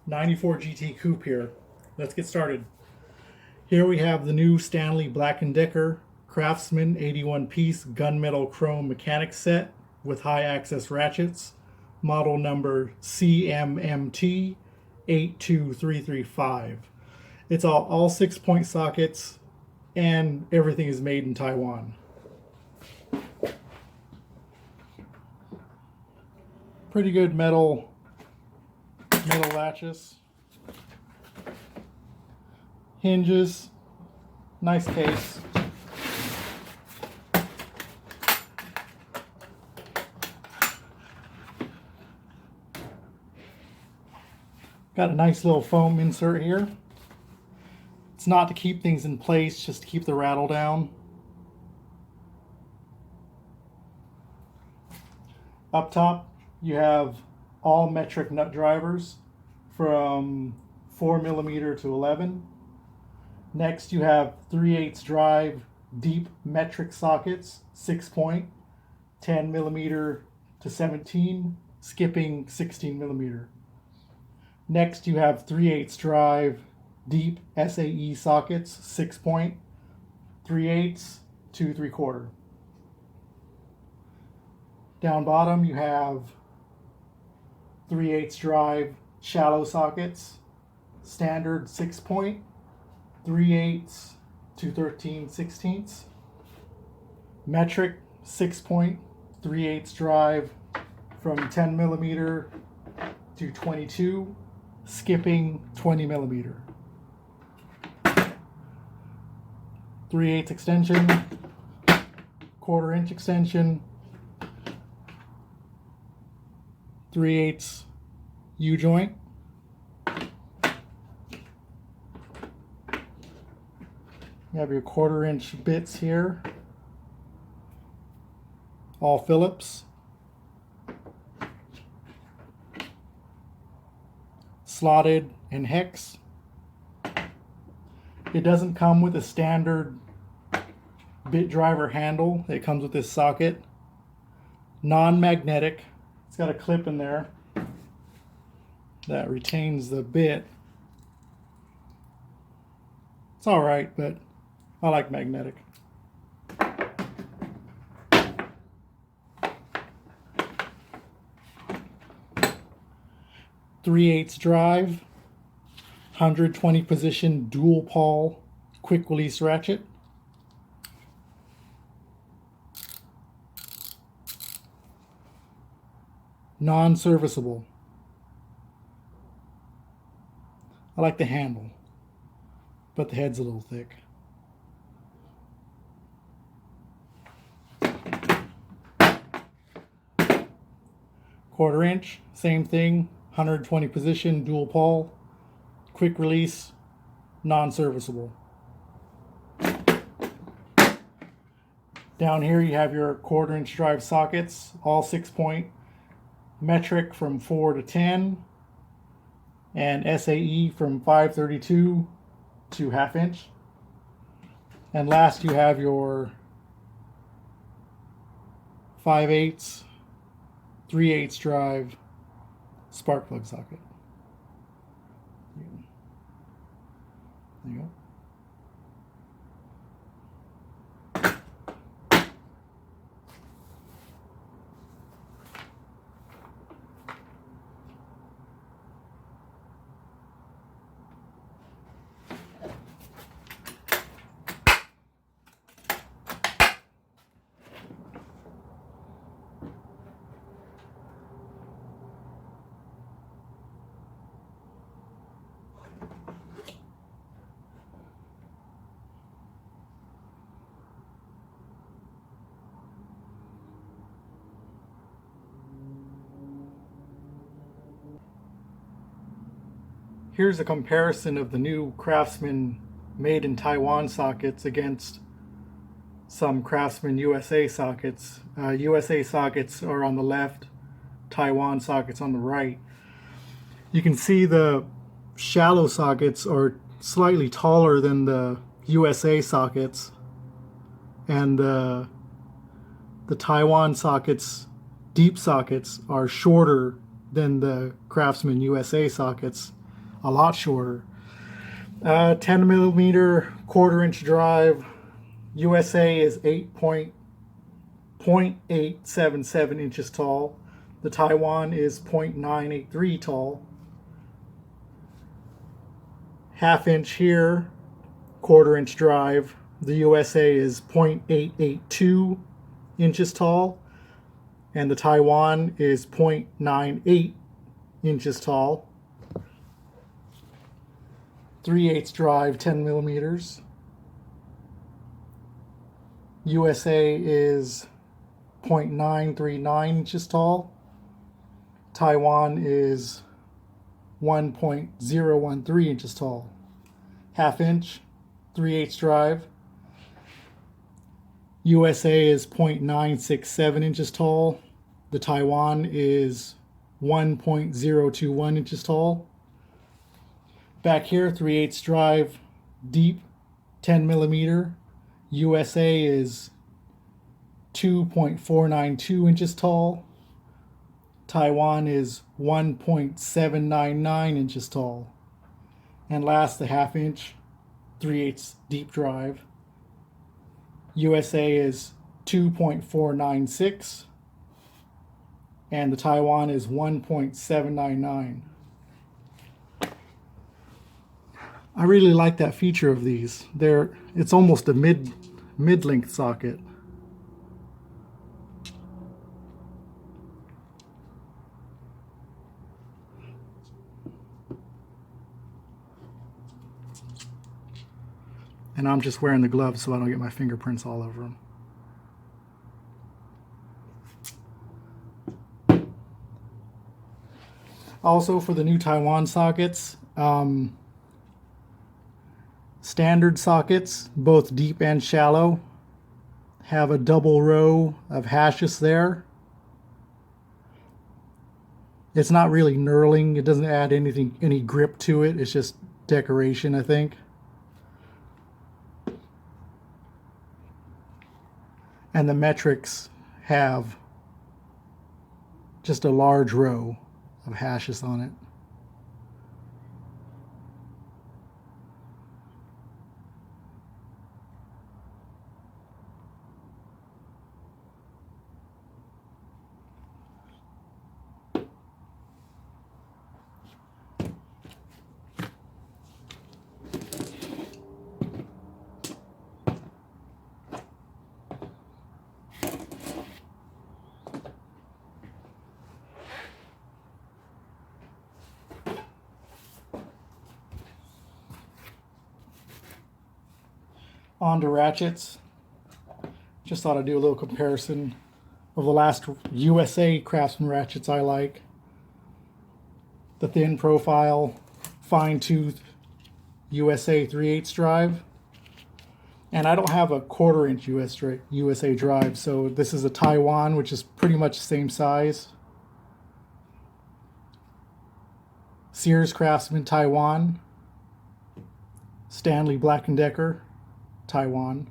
94 GT Coupe here. Let's get started. Here we have the new Stanley Black & Decker Craftsman 81-piece gunmetal chrome mechanics set with high access ratchets, model number CMMT82335. It's all 6-point sockets, and everything is made in Taiwan. Pretty good metal latches, hinges, nice case. Got a nice little foam insert here. It's not to keep things in place, just to keep the rattle down. Up top, you have all metric nut drivers from 4mm to 11. Next, you have 3/8 drive deep metric sockets, 6-point, 10mm to 17, skipping 16mm. Next, you have 3/8 drive deep SAE sockets, 6-point, 3/8 to 3/4. Down bottom, you have 3/8 drive shallow sockets, standard 6-point, 3/8 to 13/16, metric 6-point, 3/8 drive from 10mm to 22, skipping 20mm. 3/8 extension, 1/4" extension, 3/8 U-joint, you have your 1/4" bits here, all Phillips, slotted and hex. It doesn't come with a standard bit driver handle. It comes with this socket, non-magnetic. It's got a clip in there that retains the bit. It's all right, but I like magnetic. .3/8 drive, 120 position dual pawl quick release ratchet. Non-serviceable. I like the handle, but the head's a little thick. .25", same thing, 120 position dual pawl, quick release, non-serviceable. Down here you have your 1/4" drive sockets, all 6-point, metric from 4 to 10, and SAE from 5/32 to 1/2". And last you have your 5/8, 3/8 drive spark plug socket. There you go. Here's a comparison of the new Craftsman made in Taiwan sockets against some Craftsman USA sockets. USA sockets are on the left, Taiwan sockets on the right. You can see the shallow sockets are slightly taller than the USA sockets, and the Taiwan sockets, deep sockets, are shorter than the Craftsman USA sockets. a lot shorter. 10 millimeter 1/4 inch drive. USA is 0.877 inches tall. The Taiwan is 0.983 tall. 1/2 inch here, 1/4 inch drive. The USA is 0.882 inches tall, and the Taiwan is 0.98 inches tall. 3/8 drive, 10 millimeters. USA is 0.939 inches tall. Taiwan is 1.013 inches tall. 1/2 inch, 3/8 drive. USA is 0.967 inches tall. The Taiwan is 1.021 inches tall. Back here, 3/8 drive, deep, 10 millimeter. USA is 2.492 inches tall. Taiwan is 1.799 inches tall. And last, the 1/2 inch, 3/8 deep drive. USA is 2.496 and the Taiwan is 1.799. I really like that feature of these. It's almost a mid-length socket. And I'm just wearing the gloves so I don't get my fingerprints all over them. Also, for the new Taiwan sockets, standard sockets, both deep and shallow, have a double row of hashes there. It's not really knurling. It doesn't add any grip to it. It's just decoration, I think. And the metrics have just a large row of hashes on it. On to ratchets. Just thought I'd do a little comparison of the last USA Craftsman ratchets I like. The thin profile, fine tooth USA 3/8 drive. And I don't have a 1/4 inch USA drive, so this is a Taiwan, which is pretty much the same size. Sears Craftsman Taiwan. Stanley Black & Decker Taiwan.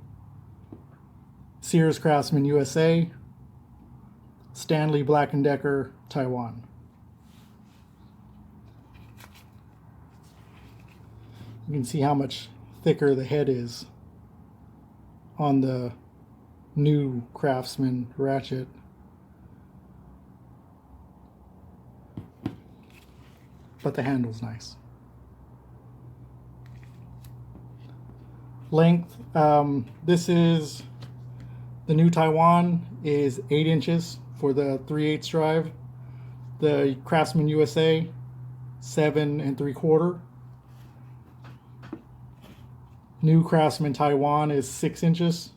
Sears Craftsman USA. Stanley Black & Decker Taiwan. You can see how much thicker the head is on the new Craftsman ratchet. But the handle's nice. Length, this is the new Taiwan is 8 inches for the 3/8 drive. The Craftsman USA 7 3/4. New Craftsman Taiwan is 6 inches,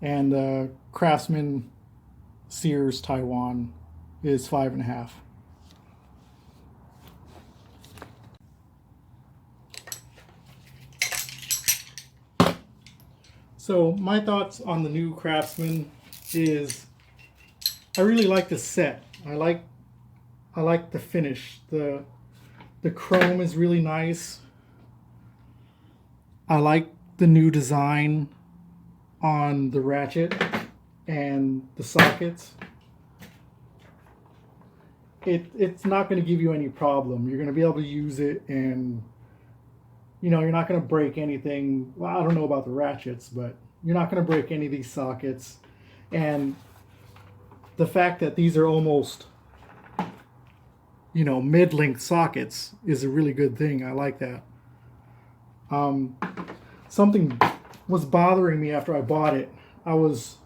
and the Craftsman Sears Taiwan is 5 1/2. So my thoughts on the new Craftsman is I really like the set. I like the finish. The chrome is really nice. I like the new design on the ratchet and the sockets. it's not going to give you any problem. You're going to be able to use it, and you're not going to break anything. Well, I don't know about the ratchets, but you're not going to break any of these sockets. And the fact that these are almost mid-length sockets is a really good thing. I like that. Something was bothering me after I bought it. I was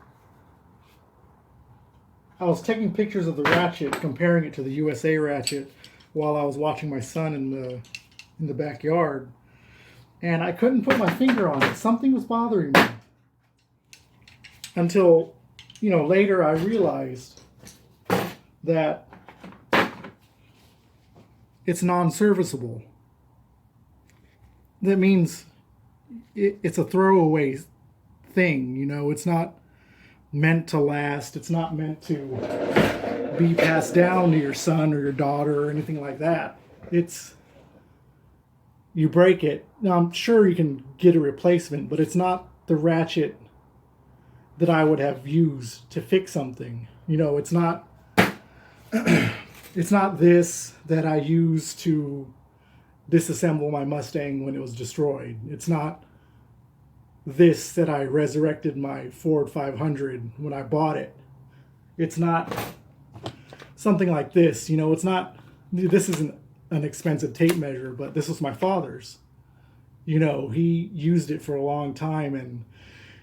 taking pictures of the Ratchet, comparing it to the USA Ratchet while I was watching my son in the backyard, and I couldn't put my finger on it. Something was bothering me until later I realized that it's non-serviceable. That means it's a throwaway thing. It's not meant to last. It's not meant to be passed down to your son or your daughter or anything like that. You break it. Now, I'm sure you can get a replacement, but it's not the ratchet that I would have used to fix something. It's not it's not this that I used to disassemble my Mustang when it was destroyed. It's not this that I resurrected my Ford 500 when I bought it. It's not something like this. It's not, this isn't an expensive tape measure, but this was my father's. He used it for a long time, and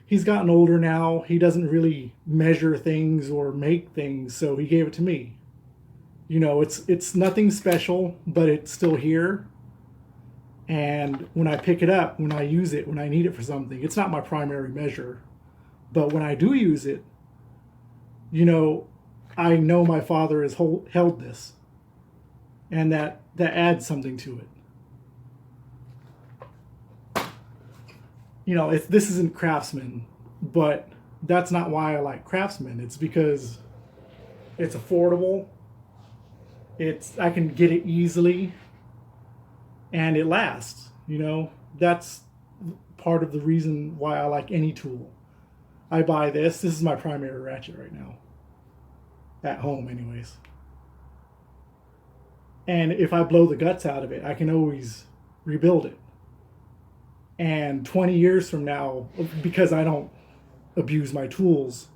he's gotten older now. He doesn't really measure things or make things, so he gave it to me. It's nothing special, but it's still here. And when I pick it up, when I use it, when I need it for something, it's not my primary measure. But when I do use it, I know my father has held this. And that adds something to it. This isn't Craftsman, but that's not why I like Craftsman. It's because it's affordable. I can get it easily. And it lasts. That's part of the reason why I like any tool. I buy this. This is my primary ratchet right now. At home, anyways. And if I blow the guts out of it, I can always rebuild it. And 20 years from now, because I don't abuse my tools,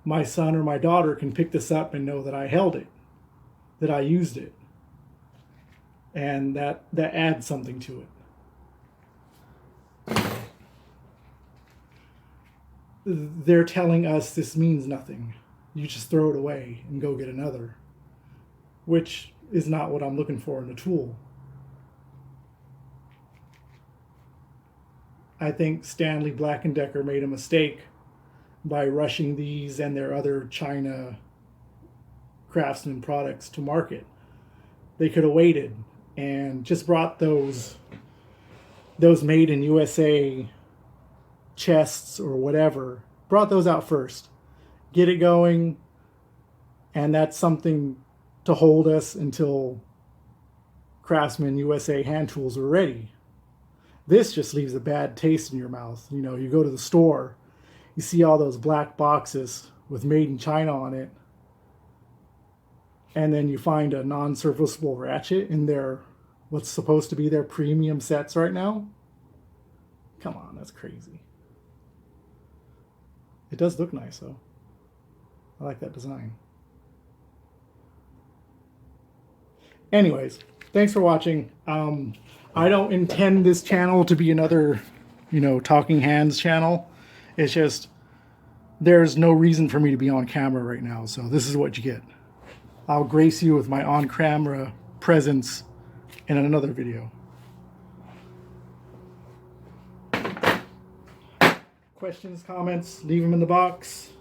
my son or my daughter can pick this up and know that I held it, that I used it. And that adds something to it. They're telling us this means nothing. You just throw it away and go get another, which is not what I'm looking for in a tool. I think Stanley Black & Decker made a mistake by rushing these and their other China Craftsman products to market. They could have waited and just brought those made in USA chests or whatever, brought those out first, get it going, and that's something to hold us until Craftsman USA hand tools are ready. This just leaves a bad taste in your mouth. You go to the store, you see all those black boxes with made in China on it, and then you find a non-serviceable ratchet in their, what's supposed to be their premium sets right now. Come on, that's crazy. It does look nice though. I like that design. Anyways, thanks for watching. I don't intend this channel to be another, talking hands channel. It's just, there's no reason for me to be on camera right now, so this is what you get. I'll grace you with my on-camera presence in another video. Questions, comments, leave them in the box.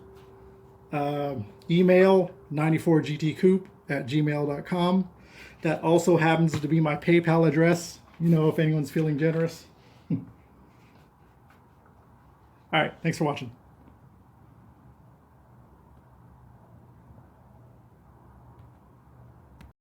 Email 94gtcoop@gmail.com. That also happens to be my PayPal address, if anyone's feeling generous. All right, thanks for watching.